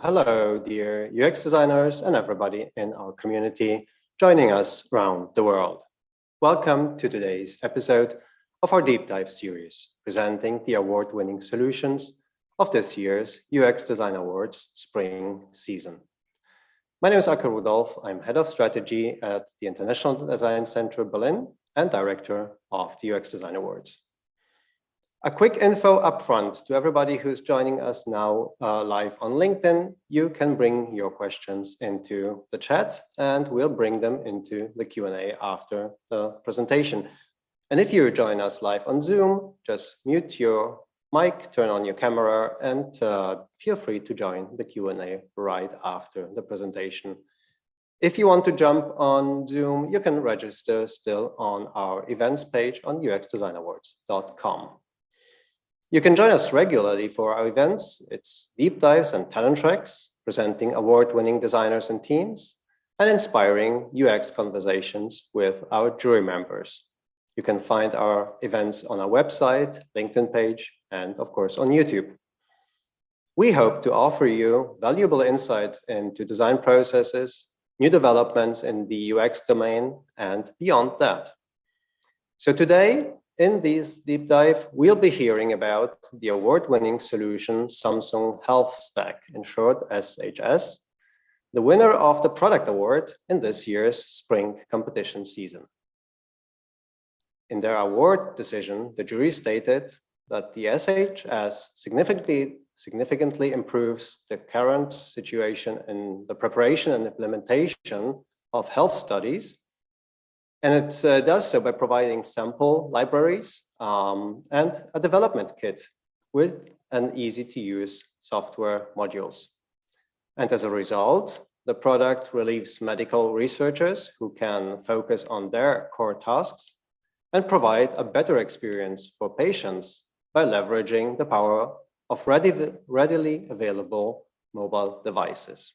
hello, dear UX designers and everybody in our community joining us around the world. Welcome to today's episode of our deep dive series, presenting the award-winning solutions of this year's UX Design Awards spring season. My name is Akar Rudolf. I'm head of strategy at the International Design Center Berlin and director of the UX Design Awards. A quick info upfront to everybody who's joining us now live on LinkedIn. You can bring your questions into the chat and we'll bring them into the Q&A after the presentation. And if you join us live on Zoom, just mute your mic, turn on your camera, and feel free to join the Q&A right after the presentation. If you want to jump on Zoom, you can register still on our events page on uxdesignawards.com. You can join us regularly for our events. It's deep dives and talent tracks, presenting award-winning designers and teams, and inspiring UX conversations with our jury members. You can find our events on our website, LinkedIn page, and of course on YouTube. We hope to offer you valuable insights into design processes, new developments in the UX domain, and beyond that. So today, in this deep dive, we'll be hearing about the award-winning solution Samsung Health Stack, in short SHS, the winner of the product award in this year's spring competition season. In their award decision, the jury stated that the SHS significantly improves the current situation in the preparation and implementation of health studies. And it does so by providing sample libraries and a development kit with an easy-to-use software modules. And as a result, the product relieves medical researchers who can focus on their core tasks and provide a better experience for patients by leveraging the power of readily available mobile devices.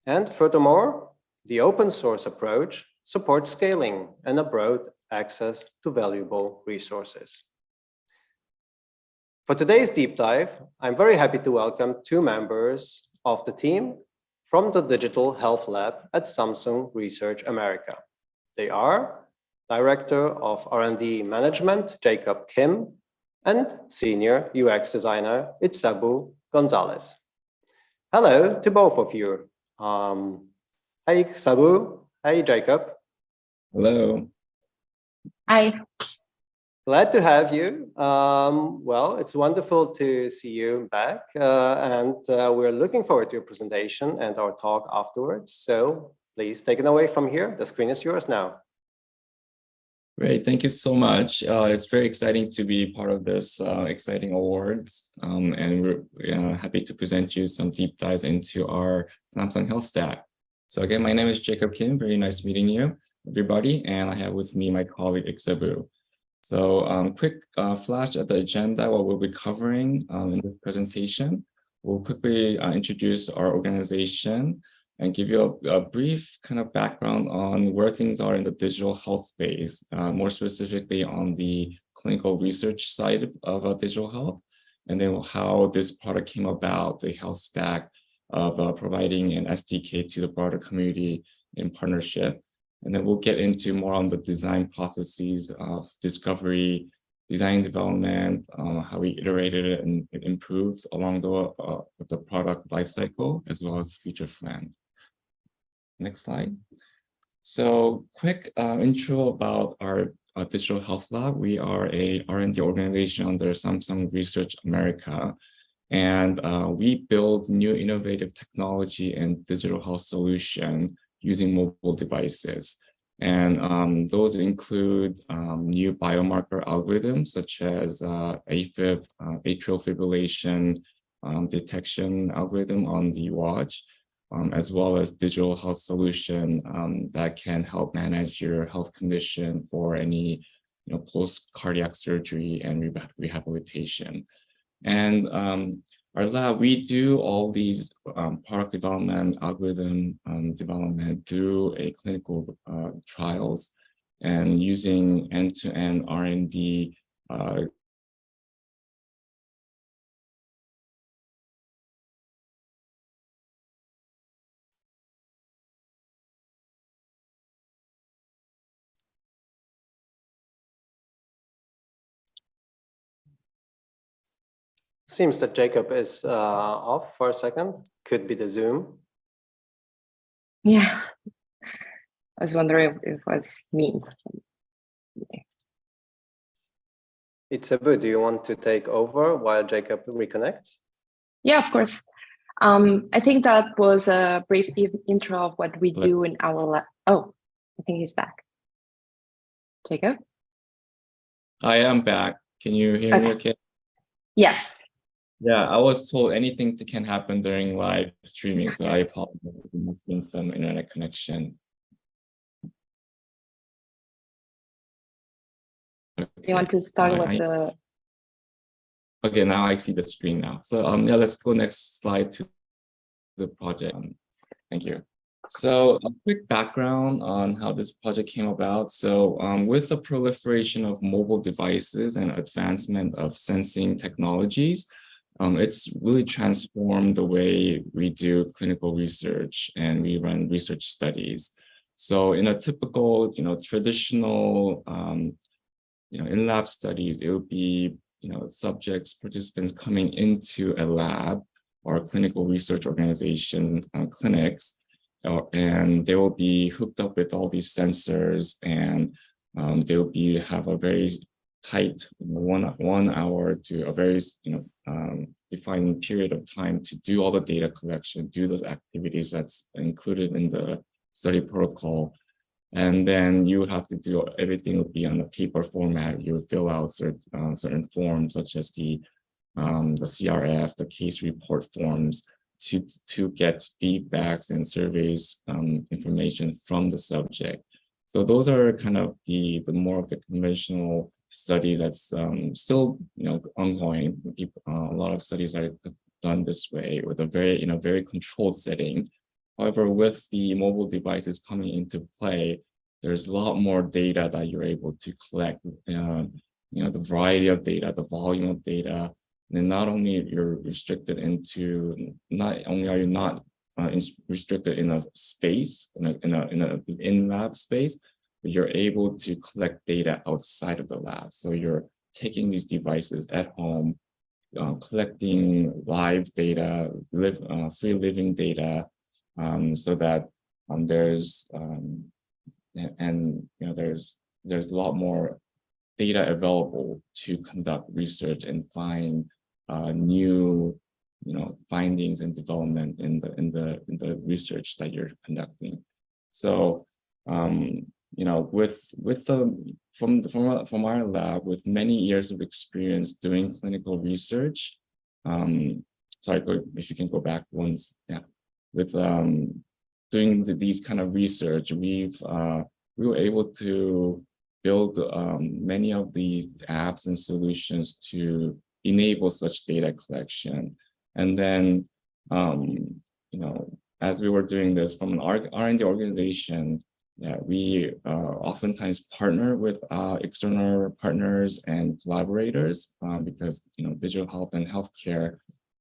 And furthermore, the open source approach supports scaling and a broad access to valuable resources. For today's deep dive, I'm very happy to welcome two members of the team from the Digital Health Lab at Samsung Research America. They are Director of R&D Management, Jacob Kim, and Senior UX Designer, Ixabu Gonzalez. Hello to both of you. Hi, Ixabu. Hi, Jacob. Hello. Hi. Glad to have you. Well, it's wonderful to see you back, and we're looking forward to your presentation and our talk afterwards. So please take it away from here. The screen is yours now. Great, thank you so much. It's very exciting to be part of this exciting awards, and we're happy to present you some deep dives into our Samsung Health Stack. So again, my name is Jacob Kim. Very nice meeting you, everybody, and I have with me my colleague Ixabu. So quick flash at the agenda, what we'll be covering in this presentation. We'll quickly introduce our organization and give you a brief kind of background on where things are in the digital health space, more specifically on the clinical research side of digital health, and then how this product came about, the health stack of providing an SDK to the broader community in partnership. And then we'll get into more on the design processes of discovery, design development, how we iterated it and it improved along the product lifecycle, as well as feature plan. Next slide. So quick intro about our Digital Health Lab. We are a R&D organization under Samsung Research America. And we build new innovative technology and digital health solution using mobile devices. And those include new biomarker algorithms such as AFib, atrial fibrillation detection algorithm on the watch, as well as digital health solution that can help manage your health condition for any post-cardiac surgery and rehabilitation. And our lab, we do all these product development, algorithm development through a clinical trials and using end-to-end R&D Seems that Jacob is off for a second. Could be the Zoom. Yeah, I was wondering if it was me. Ixabu, do you want to take over while Jacob reconnects? Yeah, of course. I think that was a brief intro of what we do in our lab. Oh, I think he's back. Jacob? I am back. Can you hear me okay? Yes. Yeah, I was told anything that can happen during live streaming, so I apologize. There must have been some internet connection. Okay. You want to start with the... Okay, now I see the screen now. So yeah, let's go next slide to the project. Thank you. So a quick background on how this project came about. So with the proliferation of mobile devices and advancement of sensing technologies, it's really transformed the way we do clinical research and we run research studies. So in a typical, traditional, in-lab studies, it would be, subjects, participants coming into a lab or clinical research organizations and clinics, and they will be hooked up with all these sensors, and they will have a very tight 1 hour to a very defined period of time to do all the data collection, do those activities that's included in the study protocol. And then you would have to do everything would be on a paper format. You would fill out certain forms such as the CRF, the case report forms to get feedbacks and surveys information from the subject. So those are kind of the more of the conventional studies that's still ongoing. A lot of studies are done this way with a very controlled setting. However, with the mobile devices coming into play, there's a lot more data that you're able to collect. The variety of data, the volume of data. And not only you're restricted into, not only are you not restricted in a space, in an in-lab space, but you're able to collect data outside of the lab. So you're taking these devices at home, collecting live data, free living data, so that there's a lot more data available to conduct research and find new findings and development in the research that you're conducting. So from our lab, with many years of experience doing clinical research, sorry, if you can go back once, yeah. With doing these kind of research, we were able to build many of the apps and solutions to enable such data collection. And then, as we were doing this from an R&D organization, we oftentimes partner with external partners and collaborators because digital health and healthcare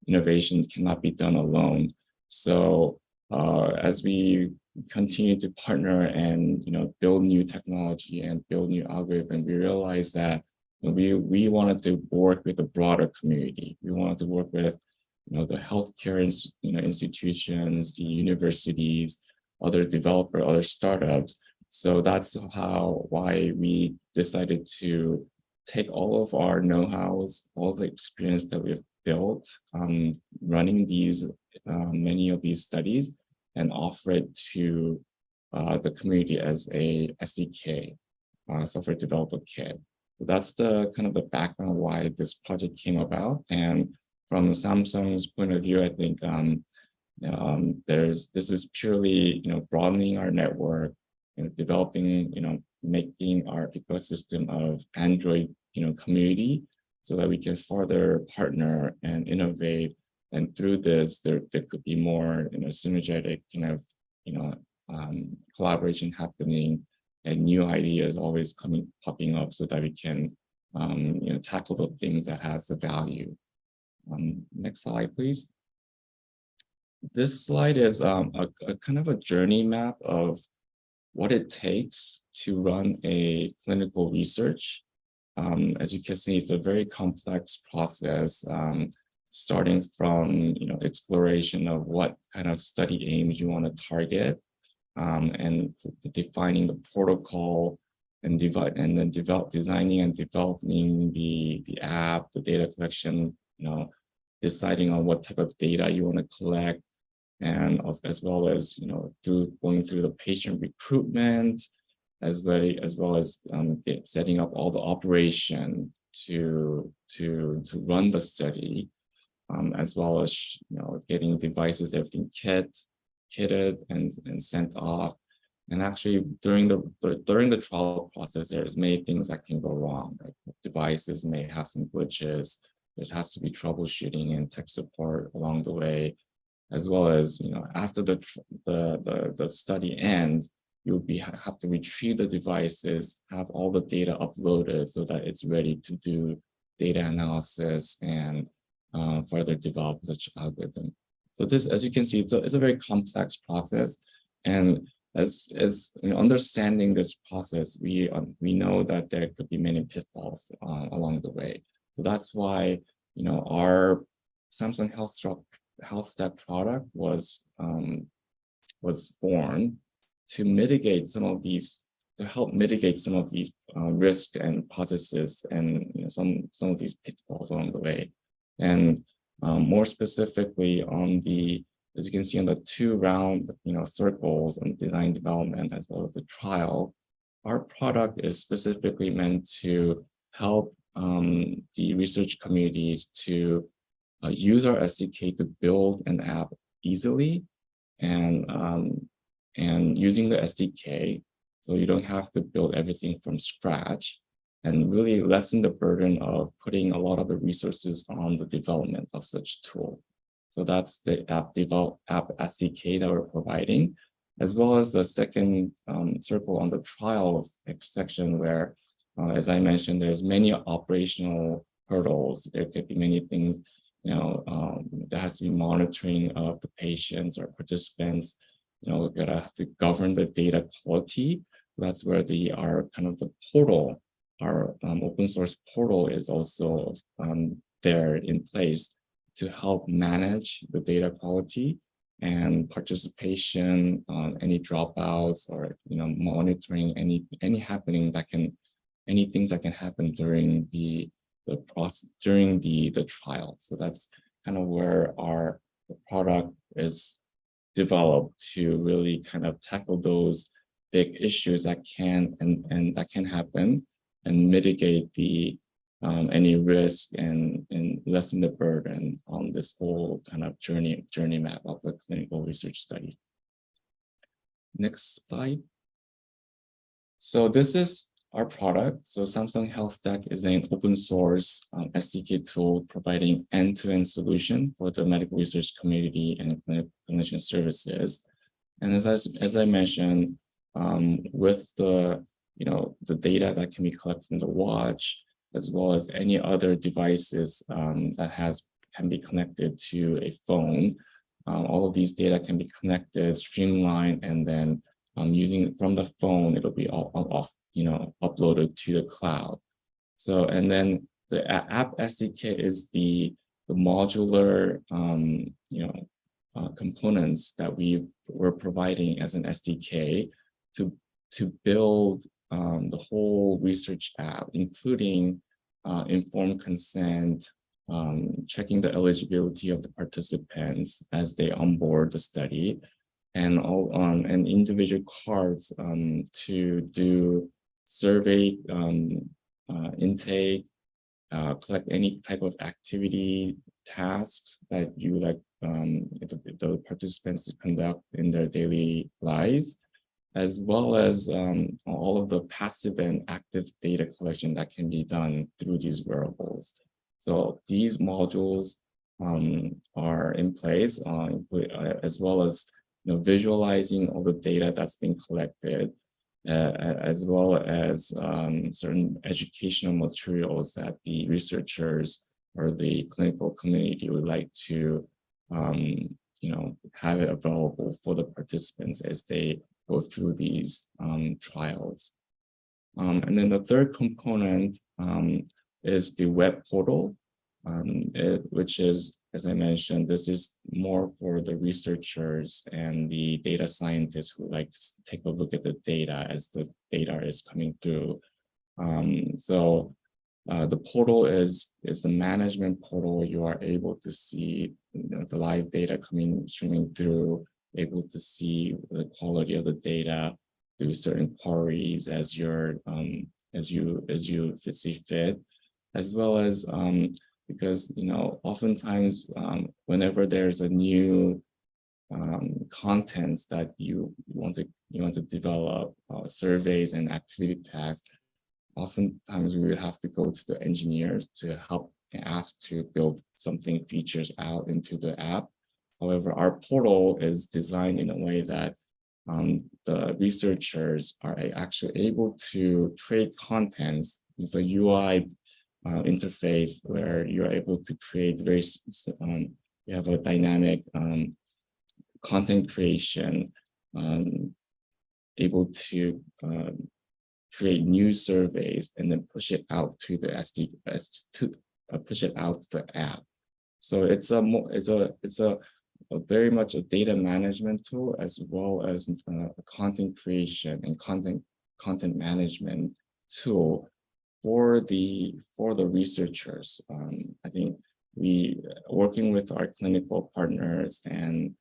innovations cannot be done alone. So as we continue to partner and build new technology and build new algorithms, we realized that we wanted to work with a broader community. We wanted to work with the healthcare institutions, the universities, other developers, other startups. So that's why we decided to take all of our know-hows, all the experience that we've built running many of these studies, and offer it to the community as a SDK, software developer kit. So that's the kind of the background why this project came about. And from Samsung's point of view, I think this is purely broadening our network, developing, making our ecosystem of Android community, so that we can further partner and innovate. And through this, there could be more synergetic collaboration happening, and new ideas always popping up, so that we can tackle the things that has the value. Next slide, please. This slide is a kind of a journey map of what it takes to run a clinical research. As you can see, it's a very complex process. starting from exploration of what kind of study aims you want to target, and defining the protocol, and then designing and developing the app, the data collection, deciding on what type of data you want to collect, and as well as going through the patient recruitment, as well as setting up all the operation to run the study, as well as getting devices, everything kitted and sent off. And actually, during the trial process, there's many things that can go wrong. Like devices may have some glitches. There has to be troubleshooting and tech support along the way, as well as after the study ends, you'll have to retrieve the devices, have all the data uploaded so that it's ready to do data analysis and further develop such algorithm. So this, as you can see, it's a very complex process, and as understanding this process, we know that there could be many pitfalls along the way. So that's why our Samsung Health Stack product was formed to mitigate some of these, to help mitigate some of these risks and hypotheses and some of these pitfalls along the way. And more specifically on the, as you can see on the two round circles on design development as well as the trial, our product is specifically meant to help the research communities to use our SDK to build an app easily, and using the SDK, so you don't have to build everything from scratch, and really lessen the burden of putting a lot of the resources on the development of such tool. So that's the app SDK that we're providing, as well as the second circle on the trials section where, as I mentioned, there's many operational hurdles. There could be many things, there has to be monitoring of the patients or participants. We're gonna have to govern the data quality. That's where our kind of the portal, our open source portal is also there in place to help manage the data quality and participation, any dropouts, or monitoring any things that can happen during the process, during the trial. So that's kind of where the product is developed to really kind of tackle those big issues that can happen and mitigate any risk and lessen the burden on this whole kind of journey map of a clinical research study. Next slide. So this is our product. So Samsung Health Stack is an open source SDK tool providing end-to-end solution for the medical research community and clinician services. And as I mentioned, with the data that can be collected from the watch, as well as any other devices that can be connected to a phone, all of these data can be connected, streamlined, and then using from the phone, it'll be all uploaded to the cloud. So, and then the app SDK is the modular components that we're providing as an SDK to build the whole research app, including informed consent, checking the eligibility of the participants as they onboard the study, and and individual cards to do survey intake, collect any type of activity tasks that you like the participants to conduct in their daily lives, as well as all of the passive and active data collection that can be done through these wearables. So these modules are in place, as well as visualizing all the data that's been collected, as well as certain educational materials that the researchers or the clinical community would like to have it available for the participants as they go through these trials. And then the third component is the web portal. which is, as I mentioned, this is more for the researchers and the data scientists who like to take a look at the data as the data is coming through. The portal is the management portal. You are able to see the live data streaming through, able to see the quality of the data through certain queries as you see fit, as well as because oftentimes whenever there's a new contents that you want to develop, surveys and activity tasks, oftentimes we would have to go to the engineers to help and ask to build something features out into the app. However, our portal is designed in a way that the researchers are actually able to create contents with a UI interface where you're able to create you have a dynamic content creation, able to create new surveys and then push it out to the push it out to the app. So it's very much a data management tool, as well as a content creation and content management tool for the researchers. I think we working with our clinical partners and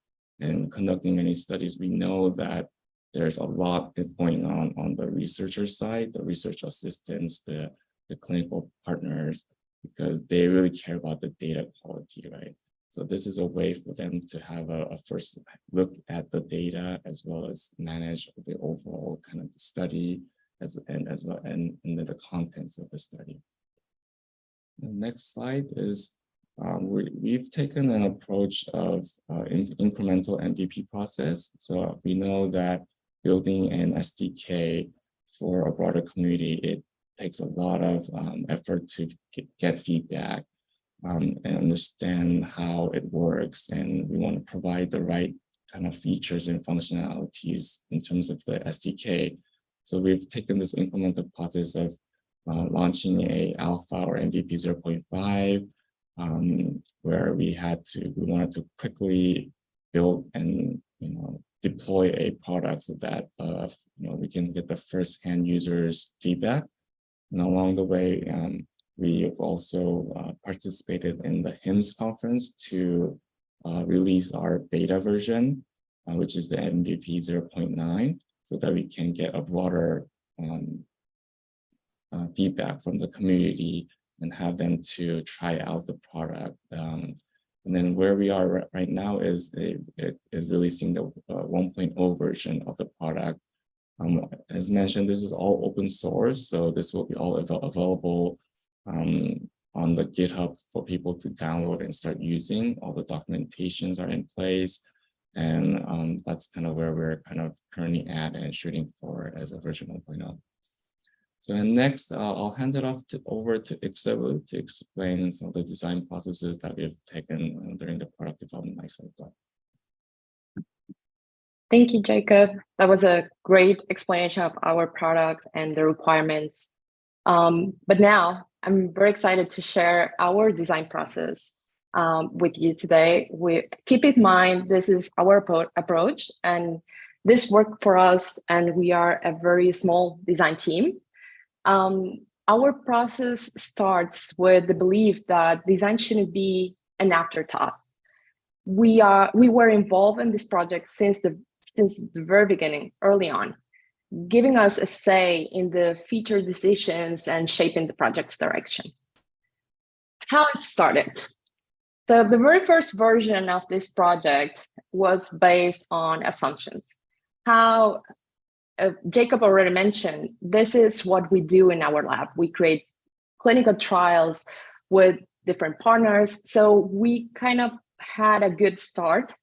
conducting many studies, we know that there's a lot going on the researcher side, the research assistants, the clinical partners, because they really care about the data quality, right? So this is a way for them to have a first look at the data, as well as manage the overall kind of the study and the contents of the study. The next slide is we've taken an approach of incremental MVP process. So we know that building an SDK for a broader community, it takes a lot of effort to get feedback and understand how it works. And we want to provide the right kind of features and functionalities in terms of the SDK. So we've taken this incremental process of launching a alpha or MVP 0.5, where we wanted to quickly build and deploy a product so that we can get the first-hand users' feedback. And along the way, we've also participated in the HIMSS conference to release our beta version, which is the MVP 0.9, so that we can get a broader feedback from the community and have them to try out the product. And then where we are right now is releasing the 1.0 version of the product. As mentioned, this is all open source, so this will be all available on the GitHub for people to download and start using. All the documentations are in place, and that's kind of where we're kind of currently at and shooting for as a version 1.0. So next, I'll hand it over to Ixabu to explain some of the design processes that we've taken during the product development lifecycle. Thank you, Jacob. That was a great explanation of our product and the requirements. But now I'm very excited to share our design process with you today. Keep in mind, this is our approach, and this worked for us, and we are a very small design team. Our process starts with the belief that design shouldn't be an afterthought. We were involved in this project since the very beginning, early on, giving us a say in the feature decisions and shaping the project's direction. How it started. So the very first version of this project was based on assumptions. How Jacob already mentioned, this is what we do in our lab. We create clinical trials with different partners. So we kind of had a good start,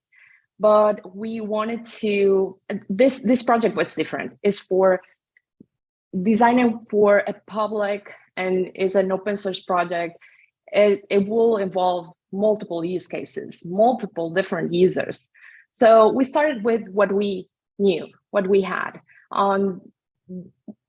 but we wanted to, this project was different. It's for designing for a public and is an open source project. It will involve multiple use cases, multiple different users. So we started with what we knew, what we had.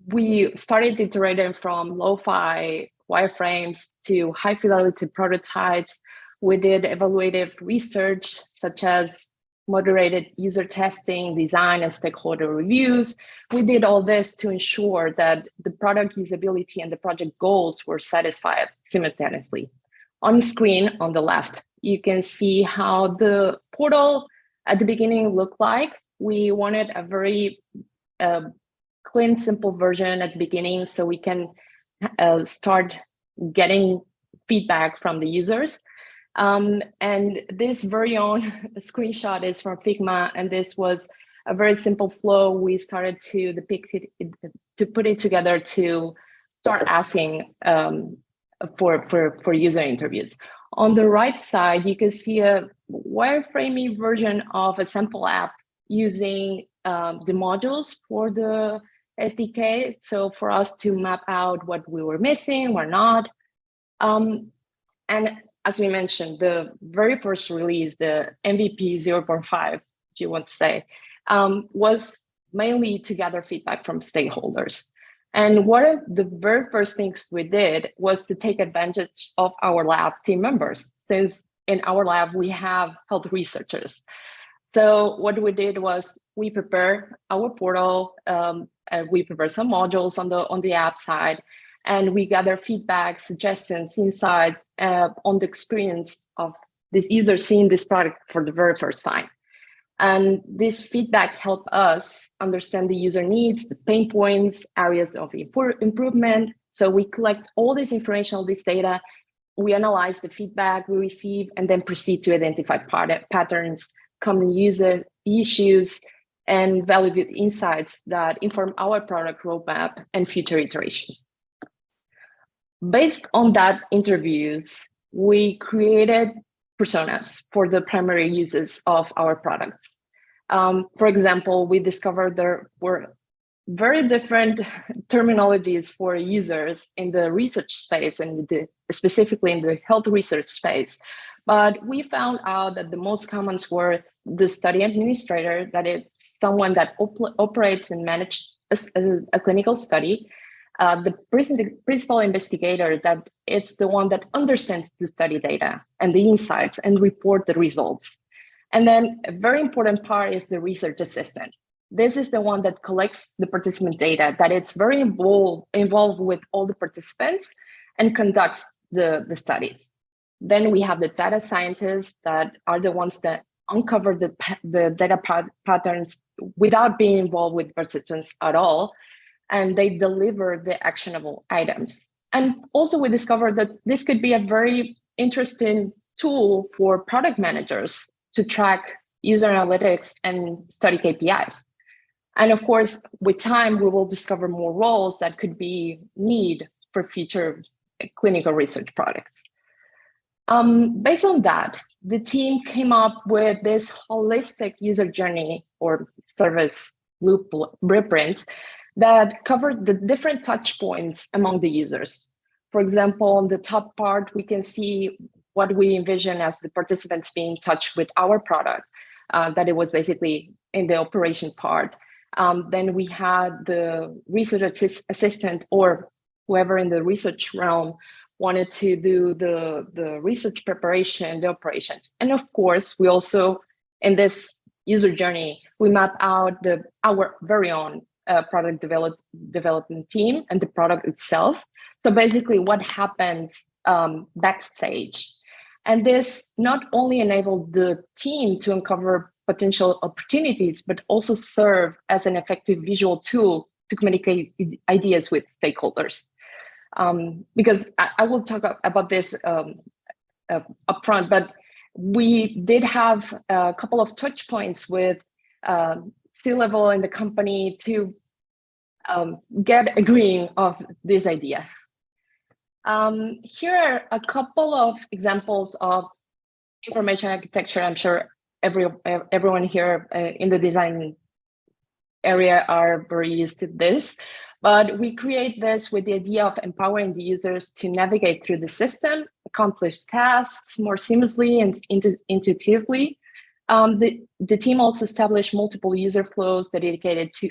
we started iterating from lo-fi wireframes to high fidelity prototypes. We did evaluative research, such as moderated user testing, design, and stakeholder reviews. We did all this to ensure that the product usability and the project goals were satisfied simultaneously. On screen on the left, you can see how the portal at the beginning looked like. We wanted a very clean, simple version at the beginning so we can start getting feedback from the users. And this very own screenshot is from Figma, and this was a very simple flow. We started to depict it, to put it together to start asking for user interviews. On the right side, you can see a wireframey version of a sample app using the modules for the SDK. So for us to map out what we were missing or not. And as we mentioned, the very first release, the MVP 0.5, if you want to say, was mainly to gather feedback from stakeholders. And one of the very first things we did was to take advantage of our lab team members, since in our lab we have health researchers. So what we did was we prepared our portal, we prepared some modules on the app side, and we gather feedback, suggestions, insights on the experience of this user seeing this product for the very first time. And this feedback helped us understand the user needs, the pain points, areas of improvement. So we collect all this information, all this data, we analyze the feedback we receive, and then proceed to identify patterns, common user issues, and valuable insights that inform our product roadmap and future iterations. Based on that interviews, we created personas for the primary uses of our products. For example, we discovered there were very different terminologies for users in the research space and specifically in the health research space. But we found out that the most commons were the study administrator, that is someone that operates and manages a clinical study, the principal investigator, that it's the one that understands the study data and the insights and report the results. And then a very important part is the research assistant. This is the one that collects the participant data, that it's very involved with all the participants and conducts the studies. Then we have the data scientists that are the ones that uncover the data patterns without being involved with participants at all. And they deliver the actionable items. And also we discovered that this could be a very interesting tool for product managers to track user analytics and study KPIs. And of course, with time, we will discover more roles that could be need for future clinical research products. Based on that, the team came up with this holistic user journey or service blueprint that covered the different touch points among the users. For example, on the top part, we can see what we envision as the participants being touched with our product, that it was basically in the operation part. Then we had the research assistant or whoever in the research realm wanted to do the research preparation, the operations. And of course, we also, in this user journey, we map out our very own product development team and the product itself. So basically what happens backstage. And this not only enabled the team to uncover potential opportunities, but also serve as an effective visual tool to communicate ideas with stakeholders. Because I will talk about this upfront, but we did have a couple of touch points with C-level in the company to get agreeing of this idea. Here are a couple of examples of information architecture. I'm sure everyone here in the design area are very used to this, but we create this with the idea of empowering the users to navigate through the system, accomplish tasks more seamlessly and intuitively. The team also established multiple user flows dedicated to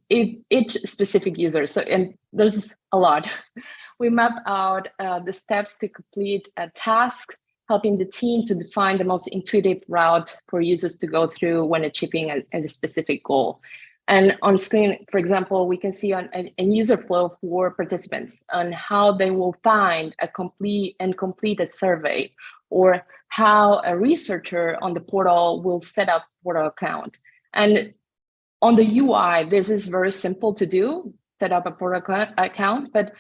each specific user. So, and there's a lot. We map out the steps to complete a task, helping the team to define the most intuitive route for users to go through when achieving a specific goal. And on screen, for example, we can see on a user flow for participants on how they will find a complete a survey, or how a researcher on the portal will set up portal account. And on the UI, this is very simple to do, set up a portal account. But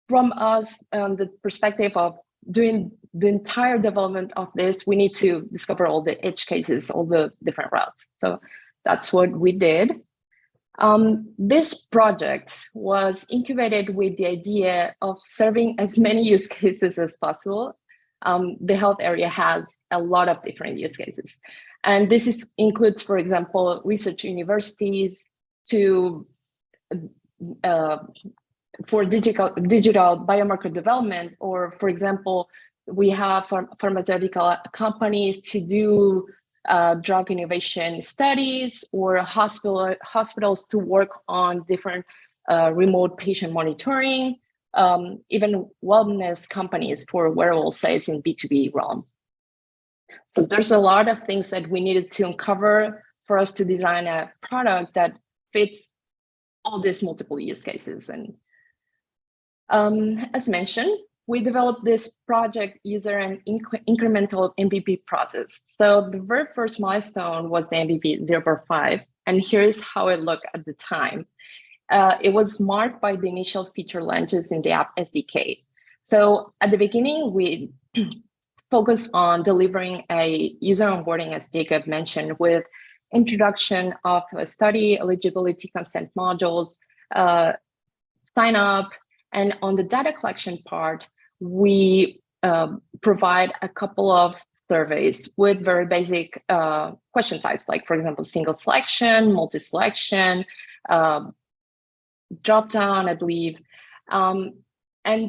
from us, the perspective of doing the entire development of this, we need to discover all the edge cases, all the different routes. So that's what we did. This project was incubated with the idea of serving as many use cases as possible. The health area has a lot of different use cases. And this includes, for example, research universities for digital biomarker development, or for example, we have pharmaceutical companies to do drug innovation studies, or hospitals to work on different remote patient monitoring, even wellness companies for wearable sales in B2B realm. So there's a lot of things that we needed to uncover for us to design a product that fits all these multiple use cases. And as mentioned, we developed this project user and incremental MVP process. So the very first milestone was the MVP 0.5, and here's how it looked at the time. It was marked by the initial feature launches in the app SDK. So at the beginning, we focused on delivering a user onboarding, as Jacob mentioned, with introduction of study eligibility consent modules, sign up, and on the data collection part, we provide a couple of surveys with very basic question types, like, for example, single selection, multi-selection, drop-down, I believe. And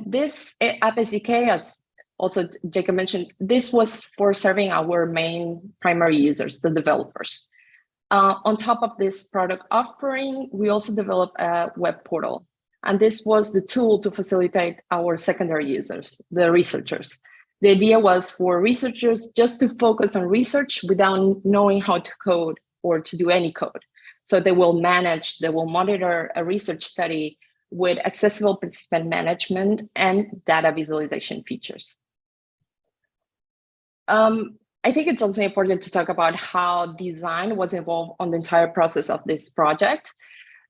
this app SDK, as also Jacob mentioned, this was for serving our main primary users, the developers. On top of this product offering, we also developed a web portal. And this was the tool to facilitate our secondary users, the researchers. The idea was for researchers just to focus on research without knowing how to code or to do any code. So they will monitor a research study with accessible participant management and data visualization features. I think it's also important to talk about how design was involved on the entire process of this project.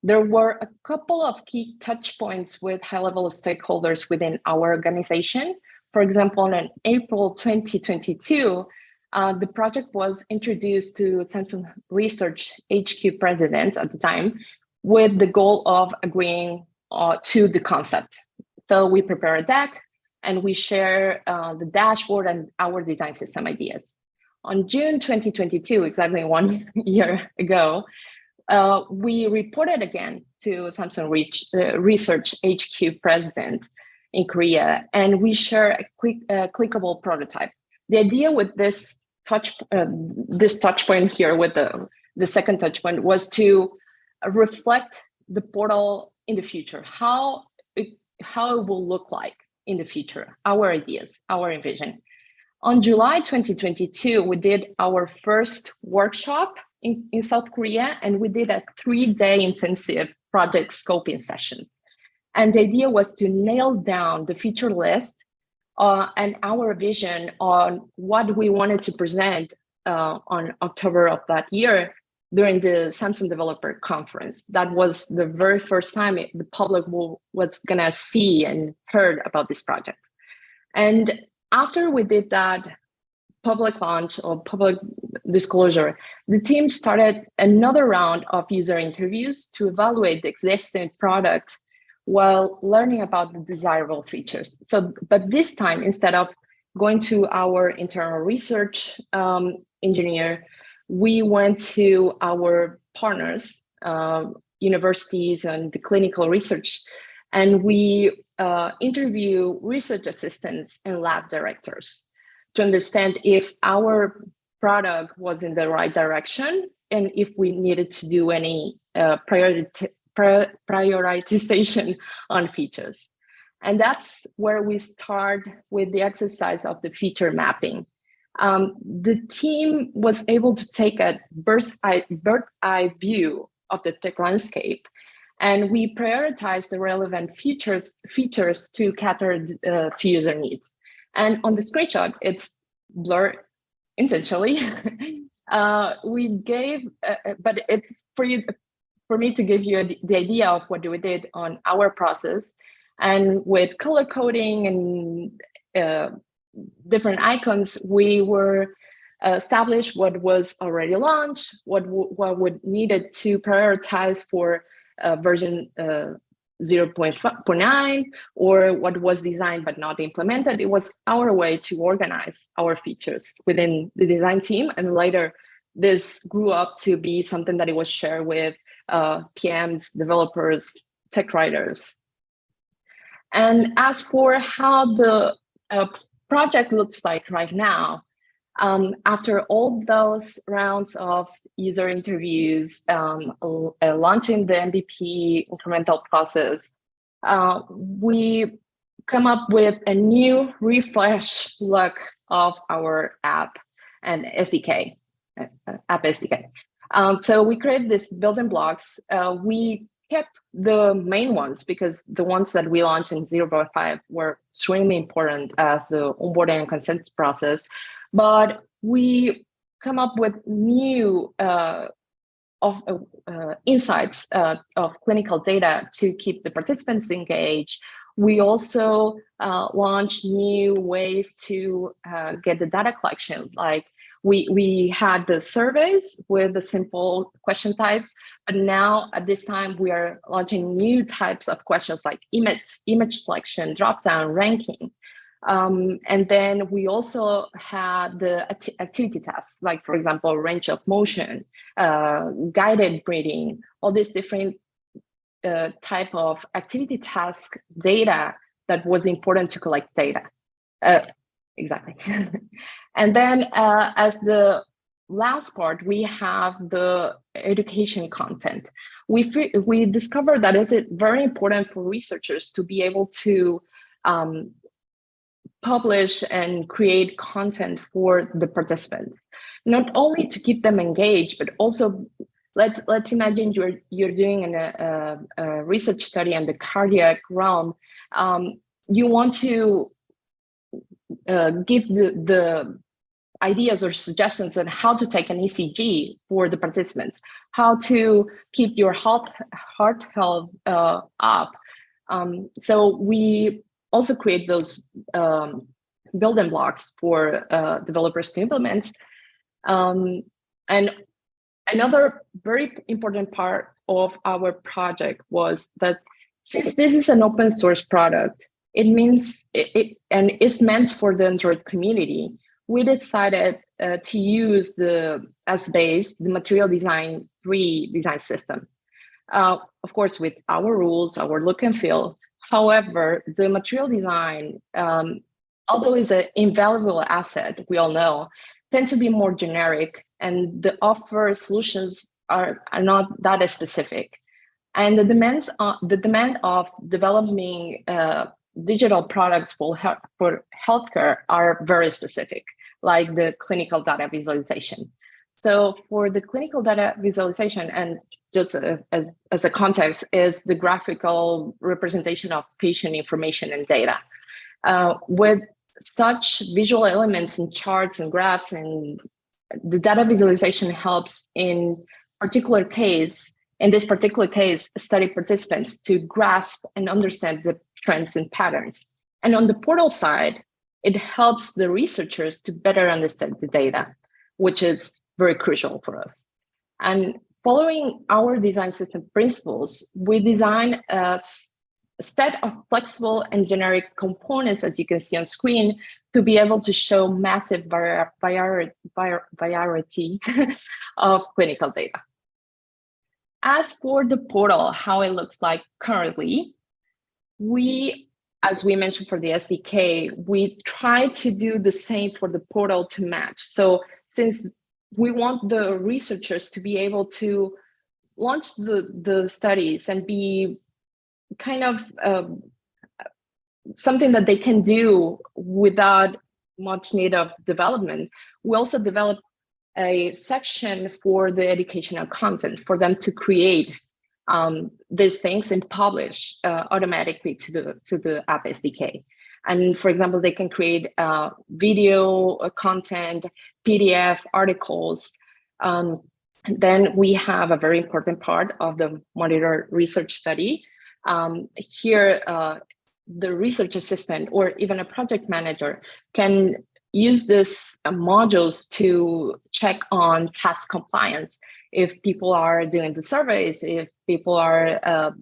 There were a couple of key touch points with high-level stakeholders within our organization. For example, in April 2022, the project was introduced to Samsung Research HQ president at the time with the goal of agreeing to the concept. So we prepare a deck and we share the dashboard and our design system ideas. On June 2022, exactly 1 year ago, we reported again to Samsung Research HQ president in Korea, and we share a clickable prototype. The idea with this touch point here, with the second touch point, was to reflect the portal in the future, how it will look like in the future, our ideas, our vision. On July 2022, we did our first workshop in South Korea, and we did a 3-day intensive project scoping session. And the idea was to nail down the feature list and our vision on what we wanted to present on October of that year during the Samsung Developer Conference. That was the very first time the public was gonna see and heard about this project. And after we did that public launch or public disclosure, the team started another round of user interviews to evaluate the existing product while learning about the desirable features. So, but this time, instead of going to our internal research engineer, we went to our partners, universities and the clinical research, and we interview research assistants and lab directors to understand if our product was in the right direction and if we needed to do any prioritization on features. And that's where we start with the exercise of the feature mapping. The team was able to take a bird's eye view of the tech landscape, and we prioritized the relevant features to cater to user needs. And on the screenshot, it's blurred intentionally. We gave, but it's for me to give you the idea of what we did on our process. And with color coding and different icons, we were established what was already launched, what would needed to prioritize for version 0.9, or what was designed but not implemented. It was our way to organize our features within the design team, and later this grew up to be something that it was shared with PMs, developers, tech writers. And as for how the project looks like right now, after all those rounds of user interviews, launching the MVP incremental process, we come up with a new refresh look of our app and SDK, app SDK. So we created these building blocks. We kept the main ones because the ones that we launched in 0.5 were extremely important as the onboarding and consent process. But we come up with new insights of clinical data to keep the participants engaged. We also launched new ways to get the data collection. Like we had the surveys with the simple question types, but now at this time we are launching new types of questions like image selection, dropdown, ranking. And then we also had the activity tasks, like for example, range of motion, guided breathing, all these different type of activity task data that was important to collect data. Exactly. And then as the last part, we have the education content. We discovered that it's very important for researchers to be able to publish and create content for the participants, not only to keep them engaged, but also let's imagine you're doing a research study in the cardiac realm. You want to give the ideas or suggestions on how to take an ECG for the participants, how to keep your heart health up. So we also create those building blocks for developers to implement. And another very important part of our project was that since this is an open source product, it means and it's meant for the Android community. We decided to use as base the Material Design 3 design system. Of course, with our rules, our look and feel. However, the material design, although it's an invaluable asset, we all know, tend to be more generic, and the offer solutions are not that specific. And the demand of developing digital products for healthcare are very specific, like the clinical data visualization. So for the clinical data visualization, and just as a context, is the graphical representation of patient information and data. With such visual elements and charts and graphs, and the data visualization helps in this particular case, study participants to grasp and understand the trends and patterns. And on the portal side, it helps the researchers to better understand the data, which is very crucial for us. And following our design system principles, we design a set of flexible and generic components, as you can see on screen, to be able to show massive variety of clinical data. As for the portal, how it looks like currently, as we mentioned for the SDK, we try to do the same for the portal to match. So since we want the researchers to be able to launch the studies and be kind of something that they can do without much need of development. We also developed a section for the educational content for them to create these things and publish automatically to the app SDK. And for example, they can create video content, PDF articles. Then we have a very important part of the monitor research study. Here, the research assistant or even a project manager can use this modules to check on task compliance. If people are doing the surveys, if people are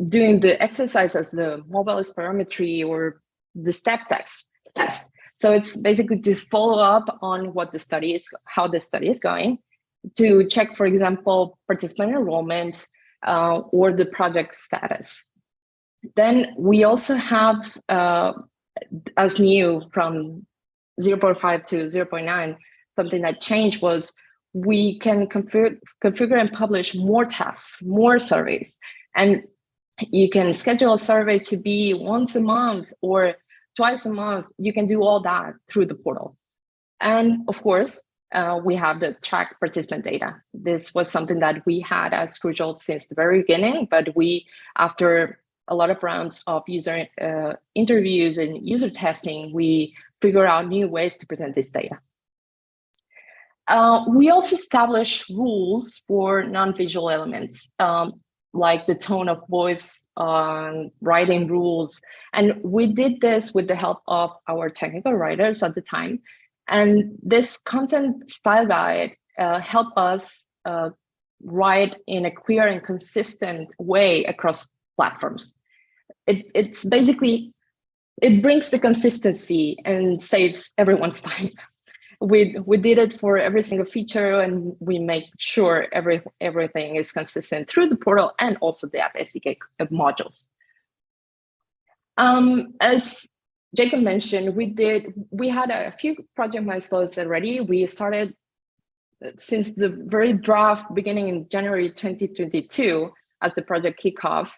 doing the exercises, the mobile spirometry or the step test. So it's basically to follow up on what the study is, how the study is going, to check, for example, participant enrollment or the project status. Then we also have, as new from 0.5 to 0.9, something that changed was we can configure and publish more tasks, more surveys. And you can schedule a survey to be once a month or twice a month. You can do all that through the portal. And of course, we have the track participant data. This was something that we had as crucial since the very beginning, but we, after a lot of rounds of user interviews and user testing, we figure out new ways to present this data. We also establish rules for non-visual elements, like the tone of voice, writing rules. And we did this with the help of our technical writers at the time. And this content style guide helped us write in a clear and consistent way across platforms. It's basically, it brings the consistency and saves everyone's time. We did it for every single feature, and we make sure everything is consistent through the portal and also the app SDK modules. As Jacob mentioned, we had a few project milestones already. We started since the very draft beginning in January 2022 as the project kickoff.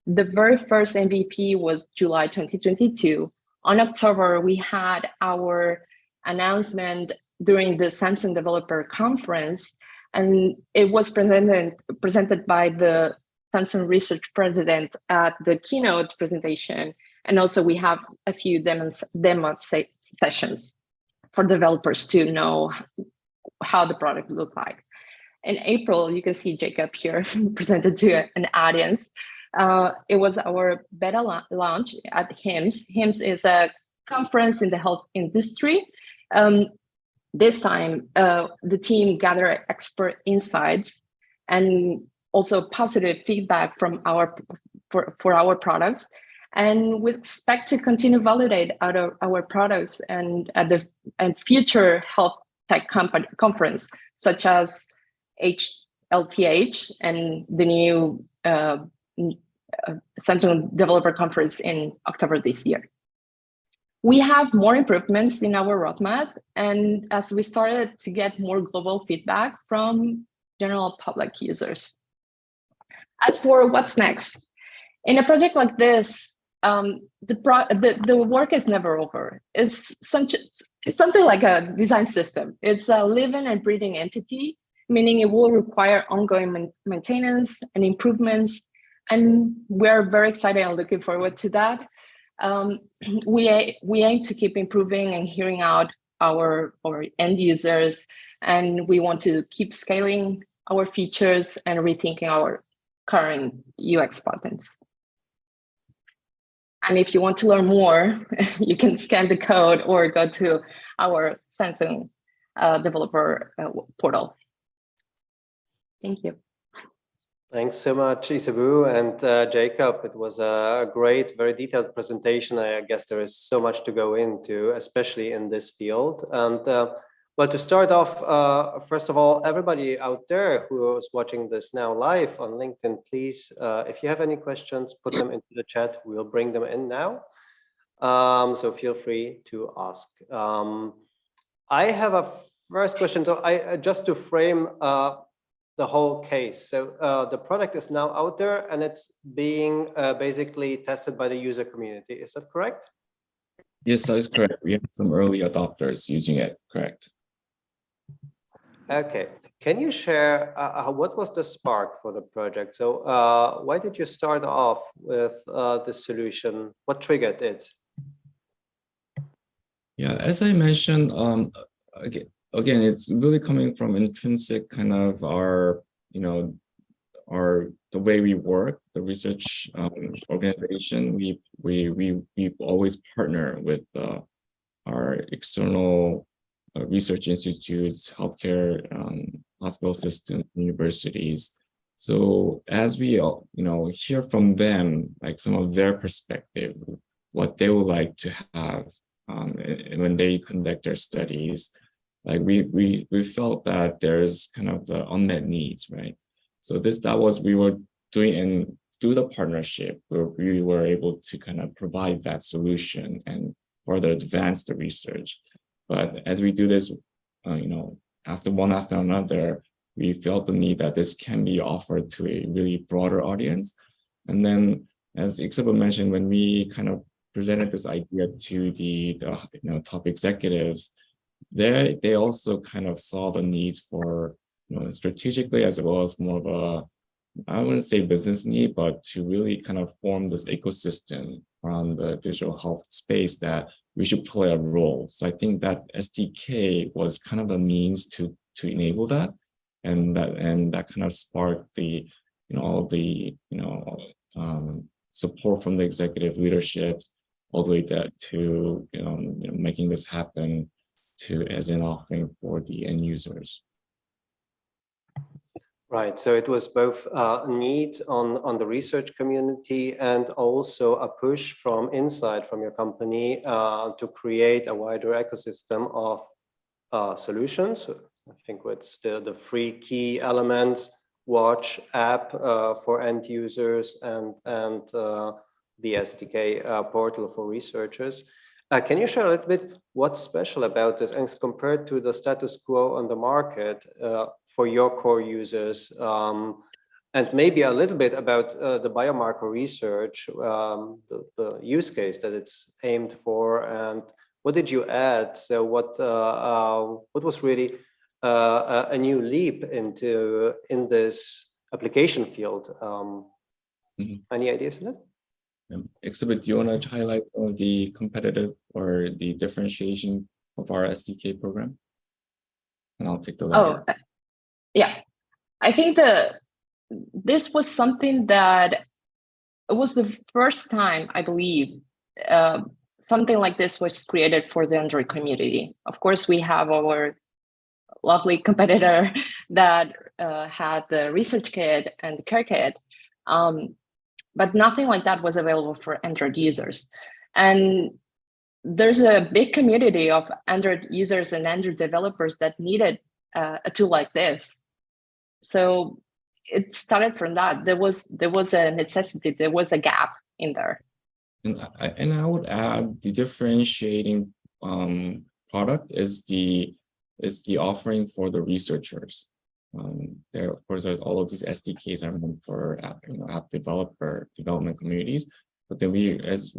The very first MVP was July 2022. On October, we had our announcement during the Samsung Developer Conference, and it was presented by the Samsung Research President at the keynote presentation. And also we have a few demo sessions for developers to know how the product looked like. In April, you can see Jacob here presented to an audience. It was our beta launch at HIMSS. HIMSS is a conference in the health industry. This time, the team gathered expert insights and also positive feedback from for our products. And we expect to continue validate our products and at the future health tech conference, such as HLTH and the new Samsung Developer Conference in October this year. We have more improvements in our roadmap, and as we started to get more global feedback from general public users. As for what's next, in a project like this, the work is never over. It's something like a design system. It's a living and breathing entity, meaning it will require ongoing maintenance and improvements. And we're very excited and looking forward to that. We aim to keep improving and hearing out our end users, and we want to keep scaling our features and rethinking our current UX patterns. And if you want to learn more, you can scan the code or go to our Samsung developer portal. Thank you. Thanks so much, Ixabu and Jacob. It was a great, very detailed presentation. I guess there is so much to go into, especially in this field. And well, to start off, first of all, everybody out there who is watching this now live on LinkedIn, please, if you have any questions, put them into the chat. We'll bring them in now. So feel free to ask. I have first question. So I just to frame the whole case. So the product is now out there and it's being basically tested by the user community. Is that correct? Yes, that is correct. We have some early adopters using it, correct. Okay. Can you share what was the spark for the project? So why did you start off with this solution? What triggered it? Yeah, as I mentioned, again, it's really coming from intrinsic kind of our, the way we work, the research organization. We always partner with our external research institutes, healthcare, hospital systems, universities. So as we hear from them, like some of their perspective, what they would like to have when they conduct their studies, like we felt that there's kind of the unmet needs, right? So that was we were doing, and through the partnership where we were able to kind of provide that solution and further advance the research. But as we do this, after another, we felt the need that this can be offered to a really broader audience. And then, as Ixabu mentioned, when we kind of presented this idea to the top executives, they also kind of saw the needs for strategically, as well as more of a, I wouldn't say business need, but to really kind of form this ecosystem around the digital health space that we should play a role. So I think that SDK was kind of a means to enable that, and that kind of sparked the all the support from the executive leadership, all the way to making this happen as an offering for the end users. Right. So it was both a need on the research community and also a push from inside from your company to create a wider ecosystem of solutions. I think it's the three key elements: watch, app for end users, and the SDK portal for researchers. Can you share a little bit what's special about this as compared to the status quo on the market for your core users, and maybe a little bit about the biomarker research, the use case that it's aimed for, and what did you add? So what was really a new leap in this application field? Any ideas in it? Ixabu, do you want to highlight some of the competitive or the differentiation of our SDK program? And I'll take the lead. Oh, yeah. I think this was something that it was the first time, I believe, something like this was created for the Android community. Of course, we have our lovely competitor that had the research kit and the care kit. But nothing like that was available for Android users. And there's a big community of Android users and Android developers that needed a tool like this. So it started from that. There was a necessity, there was a gap in there. And I would add the differentiating product is the offering for the researchers. There, of course, there's all of these SDKs are meant for app development communities. But then as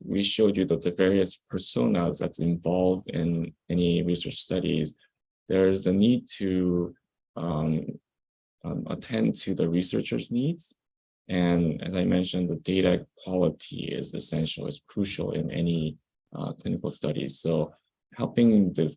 we showed you the various personas that's involved in any research studies, there's a need to attend to the researchers' needs. And as I mentioned, the data quality is essential, is crucial in any clinical studies. So helping the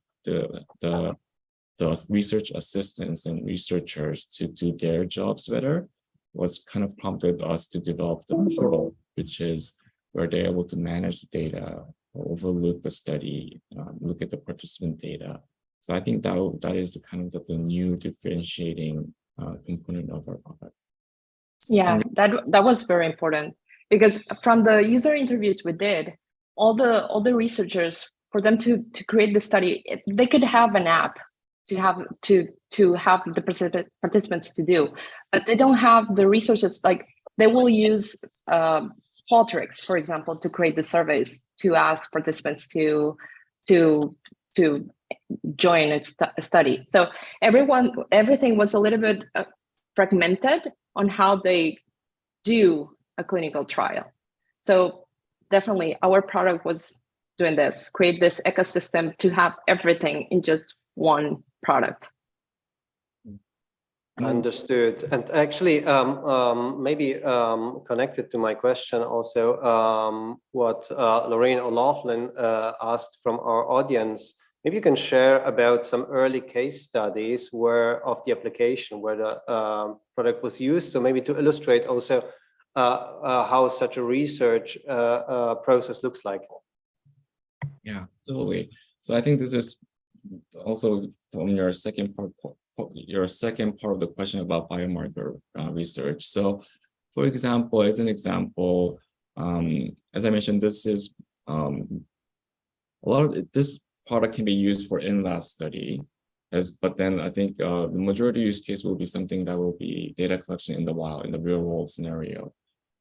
research assistants and researchers to do their jobs better was kind of prompted us to develop the portal, which is where they're able to manage the data, overlook the study, look at the participant data. So I think that is kind of the new differentiating component of our product. Yeah, that was very important, because from the user interviews we did, all the researchers, for them to create the study, they could have an app to have the participants to do, but they don't have the resources. Like they will use Qualtrics, for example, to create the surveys to ask participants to to join a study. So everything was a little bit fragmented on how they do a clinical trial. So definitely our product was doing this, create this ecosystem to have everything in just one product. Understood. And actually, maybe connected to my question also, what Lorraine O'Loughlin asked from our audience, maybe you can share about some early case studies of the application where the product was used. So maybe to illustrate also how such a research process looks like. Yeah, totally. So I think this is also from your second part of the question about biomarker research. So, for example, as an example, as I mentioned, this is this product can be used for in-lab study, but then I think the majority use case will be something that will be data collection in the wild, in the real world scenario.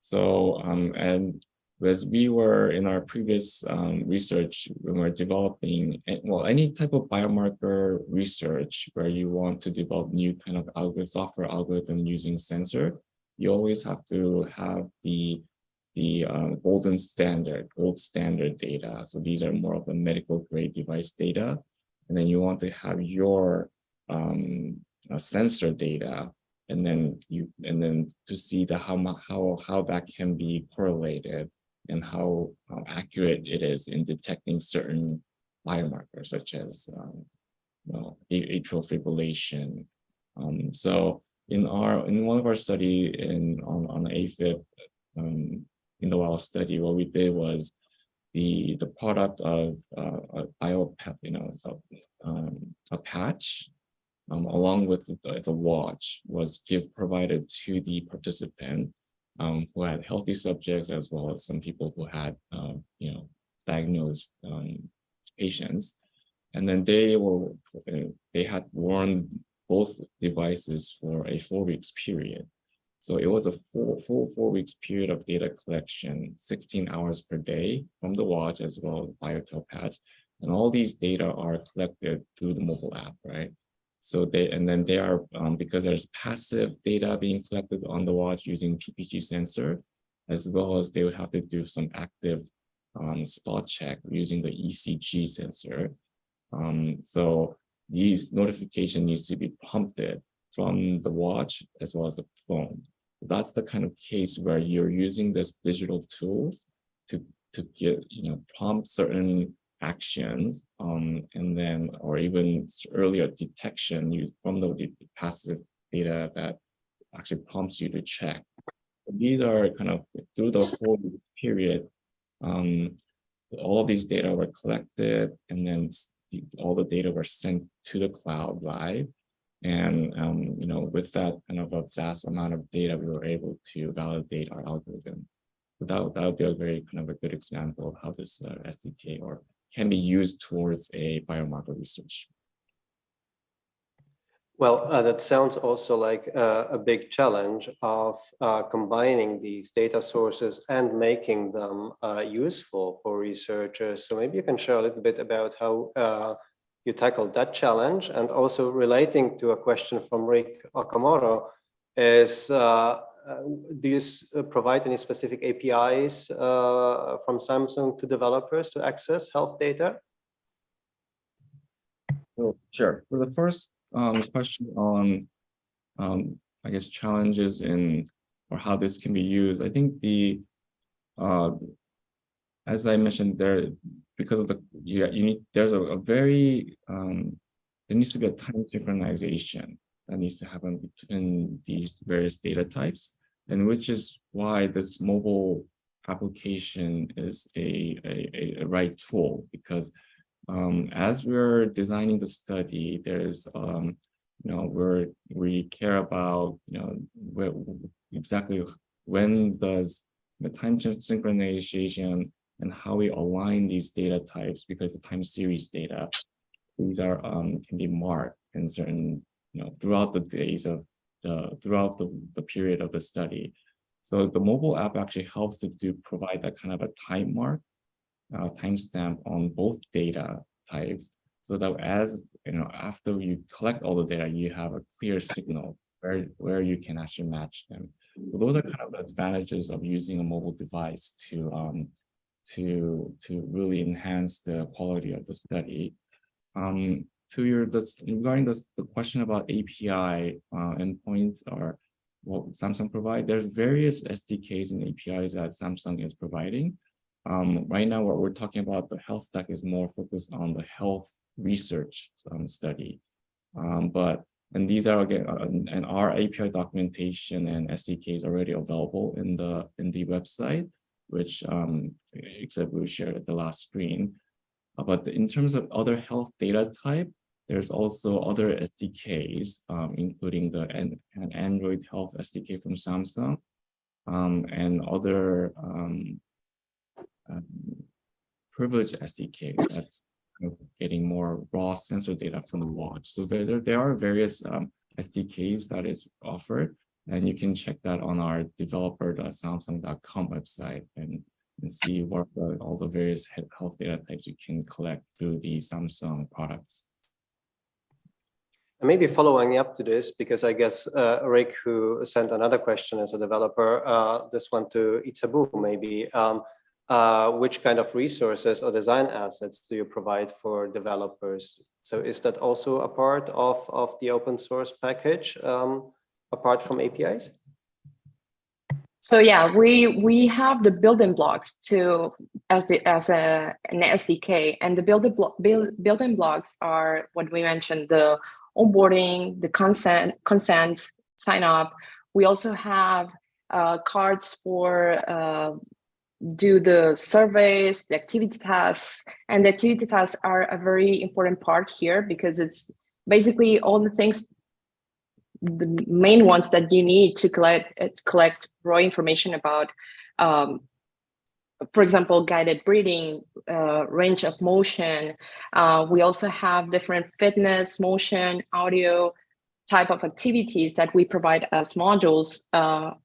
So, and as we were in our previous research, when we're developing, well, any type of biomarker research where you want to develop new kind of software algorithm using sensor, you always have to have the gold standard data. So these are more of the medical grade device data, and then you want to have your sensor data, and then to see how that can be correlated and how accurate it is in detecting certain biomarkers such as atrial fibrillation. So in one of our study on AFib in the wild study, what we did was the product of a patch along with the watch was provided to the participant who had healthy subjects as well as some people who had diagnosed patients, and then they had worn both devices for a 4 weeks period. So it was a full 4 weeks period of data collection, 16 hours per day from the watch as well as BioTel patch, and all these data are collected through the mobile app, right? So they are because there's passive data being collected on the watch using PPG sensor, as well as they would have to do some active spot check using the ECG sensor. So these notification needs to be prompted from the watch as well as the phone. That's the kind of case where you're using this digital tools to get prompt certain actions, and then or even earlier detection from the passive data that actually prompts you to check. These are kind of through the whole period. All of these data were collected, and then all the data were sent to the cloud live. And with that kind of a vast amount of data, we were able to validate our algorithm. So that would be a very kind of a good example of how this SDK can be used towards a biomarker research. Well, that sounds also like a big challenge of combining these data sources and making them useful for researchers. So maybe you can share a little bit about how you tackled that challenge, and also relating to a question from Rick Okamoro is, do you provide any specific APIs from Samsung to developers to access health data? Oh, sure. For the first question on, I guess, challenges or how this can be used, I think as I mentioned there, because of there needs to be a time synchronization that needs to happen between these various data types, and which is why this mobile application is a right tool, because as we're designing the study, there's we care about exactly when does the time synchronization and how we align these data types, because the time series data, these are can be marked in certain throughout the days of throughout the period of the study. So the mobile app actually helps to provide that kind of a time mark, timestamp on both data types, so that as after you collect all the data, you have a clear signal where you can actually match them. So those are kind of the advantages of using a mobile device to really enhance the quality of the study. Regarding the question about API endpoints or what Samsung provide, there's various SDKs and APIs that Samsung is providing. Right now, what we're talking about, the health stack is more focused on the health research study. And these are again, and our API documentation and SDK is already available in the website, which Ixabu shared at the last screen. But in terms of other health data type, there's also other SDKs, including an Android Health SDK from Samsung, and other privileged SDK that's getting more raw sensor data from the watch. So there are various SDKs that is offered, and you can check that on our developer.samsung.com website and see what all the various health data types you can collect through the Samsung products. And maybe following up to this, because I guess Rick, who sent another question as a developer, this one to Ixabu maybe, which kind of resources or design assets do you provide for developers? So is that also a part of the open source package, apart from APIs? So yeah, we have the building blocks as an SDK, and the building blocks are what we mentioned: the onboarding, the consent, sign up. We also have cards for do the surveys, the activity tasks, and the activity tasks are a very important part here because it's basically all the things, the main ones that you need to collect raw information about, for example, guided breathing, range of motion. We also have different fitness, motion, audio type of activities that we provide as modules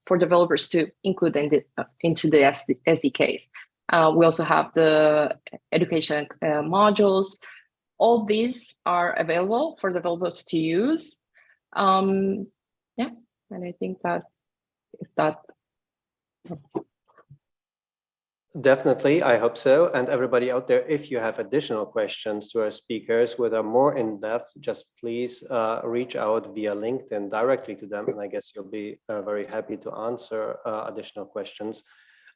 for developers to include into the SDKs. We also have the education modules. All these are available for developers to use. Yeah, and I think that if that helps. Definitely, I hope so. And everybody out there, if you have additional questions to our speakers that are more in depth, just please reach out via LinkedIn directly to them. And I guess you'll be very happy to answer additional questions.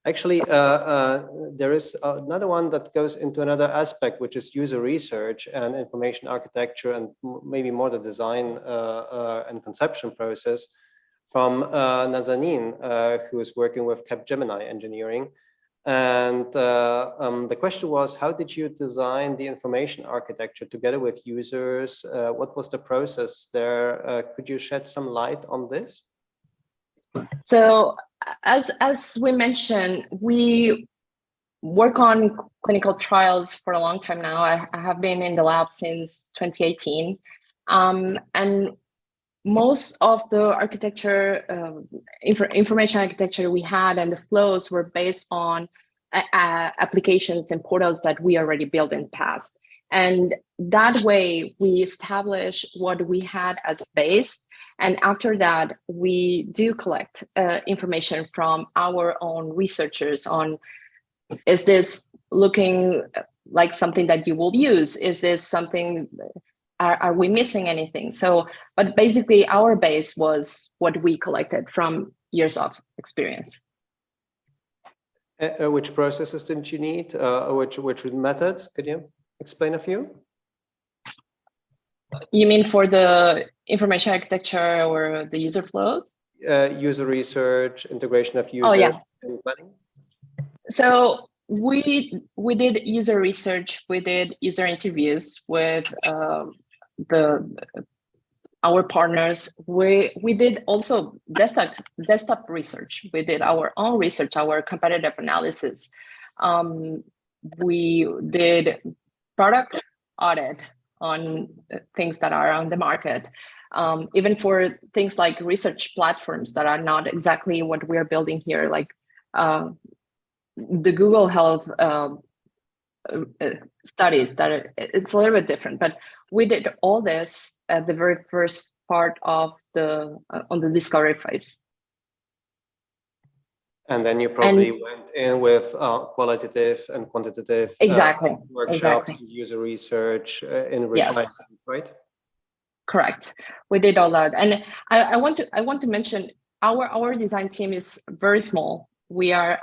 Actually, there is another one that goes into another aspect, which is user research and information architecture, and maybe more the design and conception process from Nazanin, who is working with Capgemini Engineering. And the question was, how did you design the information architecture together with users? What was the process there? Could you shed some light on this? So as we mentioned, we work on clinical trials for a long time now. I have been in the lab since 2018. And most of the architecture, information architecture we had and the flows were based on applications and portals that we already built in the past. And that way we establish what we had as base. And after that, we do collect information from our own researchers on, is this looking like something that you will use? Is this something, are we missing anything? So, but basically our base was what we collected from years of experience. Which processes didn't you need? Which methods? Could you explain a few? You mean for the information architecture or the user flows? User research, integration of users. Oh, yeah. In planning. So we did user research. We did user interviews with our partners. We did also desktop research. We did our own research, our competitive analysis. We did product audit on things that are on the market, even for things like research platforms that are not exactly what we're building here, like the Google Health studies that it's a little bit different, but we did all this at the very first part of the on the discovery phase. And then you probably went in with qualitative and quantitative workshops, user research in refinement, right? Correct. We did all that, and I want to mention our design team is very small. We are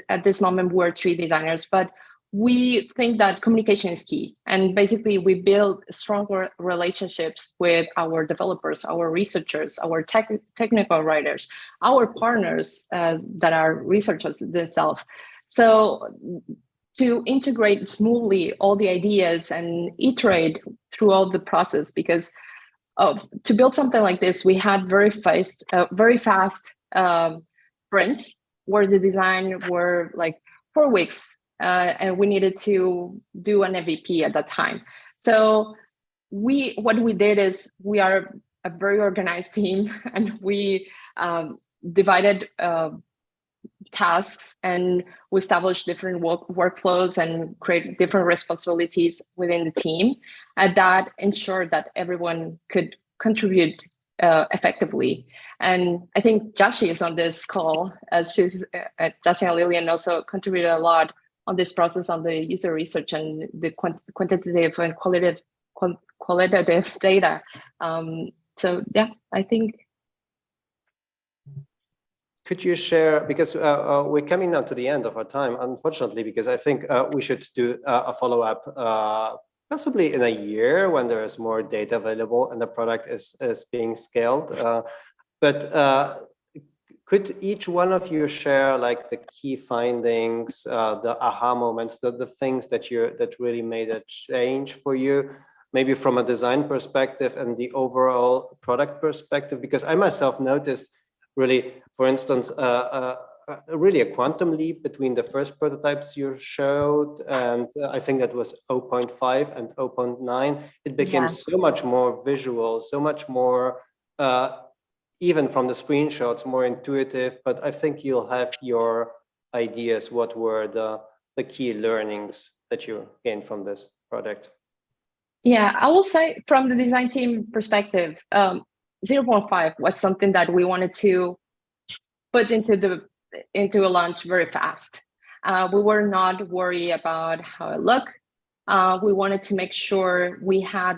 at this moment we're 3 designers, but we think that communication is key. And basically we build stronger relationships with our developers, our researchers, our technical writers, our partners that are researchers themselves. So to integrate smoothly all the ideas and iterate throughout the process, because to build something like this, we had very fast sprints where the design were like 4 weeks. And we needed to do an MVP at that time. So what we did is we are a very organized team, and we divided tasks, and we established different workflows and create different responsibilities within the team. And that ensured that everyone could contribute effectively. And I think Jashi is on this call. Jashi and Lillian also contributed a lot on this process on the user research and the quantitative and qualitative data. So yeah, I think. Could you share, because we're coming now to the end of our time, unfortunately, because I think we should do a follow-up possibly in a year when there is more data available and the product is being scaled. But could each one of you share like the key findings, the aha moments, the things that really made a change for you, maybe from a design perspective and the overall product perspective? Because I myself noticed really, for instance, really a quantum leap between the first prototypes you showed, and I think that was 0.5 and 0.9. It became so much more visual, so much more even from the screenshots, more intuitive, but I think you'll have your ideas. What were the key learnings that you gained from this project? Yeah, I will say from the design team perspective, 0.5 was something that we wanted to put into a launch very fast. We were not worried about how it looked. We wanted to make sure we had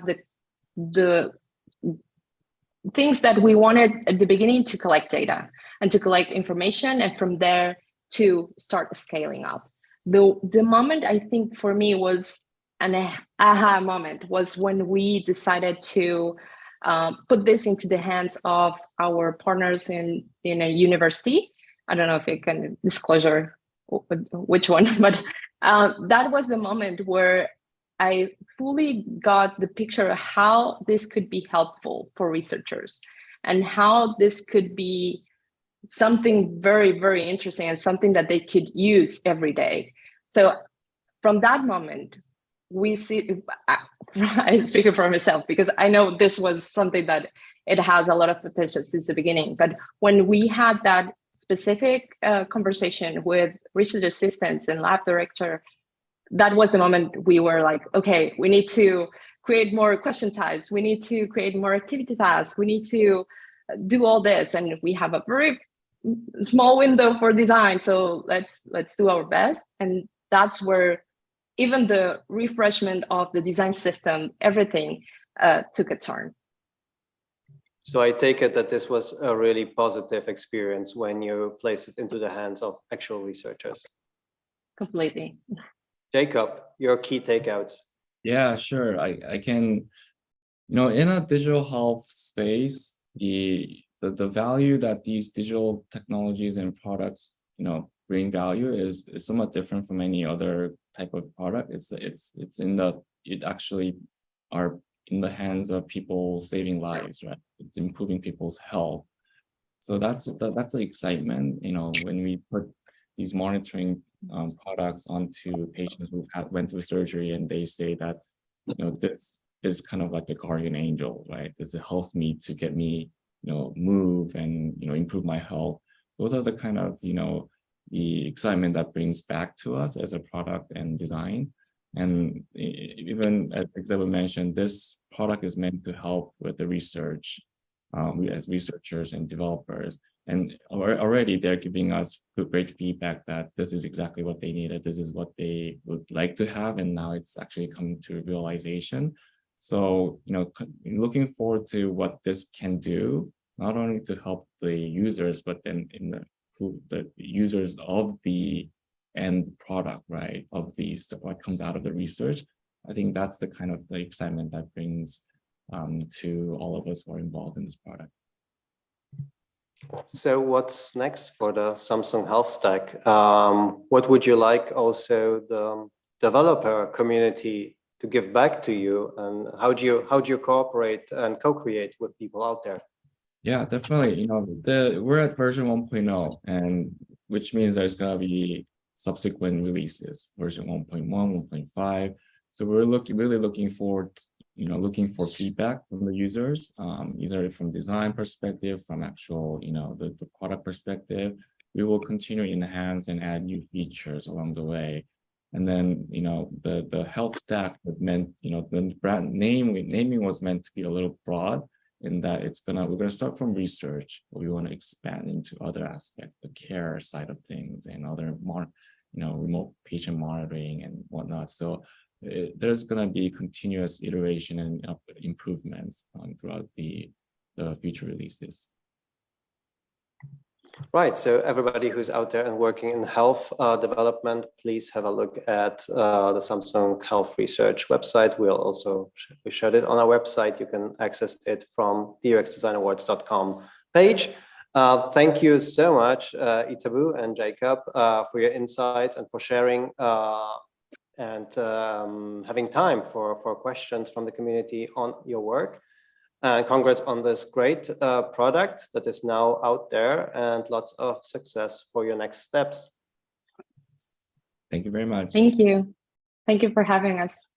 the things that we wanted at the beginning to collect data and to collect information, and from there to start scaling up. The moment I think for me was an aha moment was when we decided to put this into the hands of our partners in a university. I don't know if it can disclosure which one, but that was the moment where I fully got the picture of how this could be helpful for researchers and how this could be something very, very interesting and something that they could use every day. So from that moment, we see, I'm speaking for myself because I know this was something that it has a lot of potential since the beginning. But when we had that specific conversation with research assistants and lab director, that was the moment we were like, okay, we need to create more question types. We need to create more activity tasks. We need to do all this. And we have a very small window for design. So let's do our best. And that's where even the refreshment of the design system, everything took a turn. So I take it that this was a really positive experience when you place it into the hands of actual researchers. Completely. Jacob, your key takeouts. Yeah, sure. I can, in a digital health space, the value that these digital technologies and products, bring value is somewhat different from any other type of product. It actually are in the hands of people saving lives, right? It's improving people's health. So that's the excitement, when we put these monitoring products onto patients who went through surgery, and they say that, this is kind of like the guardian angel, right? This helps me to get me, move and, improve my health. Those are the kind of, the excitement that brings back to us as a product and design. And even as Ixabu mentioned, this product is meant to help with the research, we as researchers and developers. And already they're giving us great feedback that this is exactly what they needed. This is what they would like to have. And now it's actually coming to realization. So, looking forward to what this can do, not only to help the users, but then the users of the end product, right, of these, what comes out of the research. I think that's the kind of the excitement that brings to all of us who are involved in this product. So what's next for the Samsung Health Stack? What would you like also the developer community to give back to you, and how do you cooperate and co-create with people out there? Yeah, definitely. We're at version 1.0, and which means there's gonna be subsequent releases, version 1.1, 1.5. So we're really looking forward, looking for feedback from the users, either from design perspective, from actual, the product perspective. We will continue to enhance and add new features along the way. And then, the health stack was meant, the brand naming was meant to be a little broad, in that we're gonna start from research, but we want to expand into other aspects, the care side of things, and other remote patient monitoring and whatnot. So there's gonna be continuous iteration and improvements throughout the future releases. Right, so everybody who's out there and working in health development, please have a look at the Samsung Health Research website. We shared it on our website. You can access it from the uxdesignawards.com page. Thank you so much, Ixabu and Jacob, for your insights and for sharing and having time for questions from the community on your work. And congrats on this great product that is now out there, and lots of success for your next steps. Thank you very much. Thank you. Thank you for having us.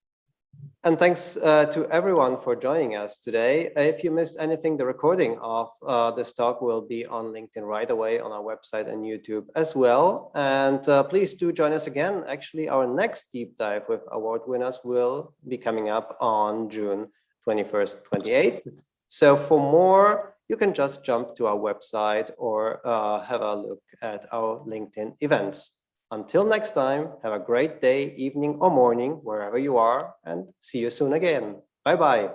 And thanks to everyone for joining us today. If you missed anything, the recording of this talk will be on LinkedIn right away, on our website and YouTube as well. And please do join us again. Actually, our next deep dive with award winners will be coming up on June 21st, 28th. So for more, you can just jump to our website or have a look at our LinkedIn events. Until next time, have a great day, evening, or morning, wherever you are, and see you soon again. Bye-bye.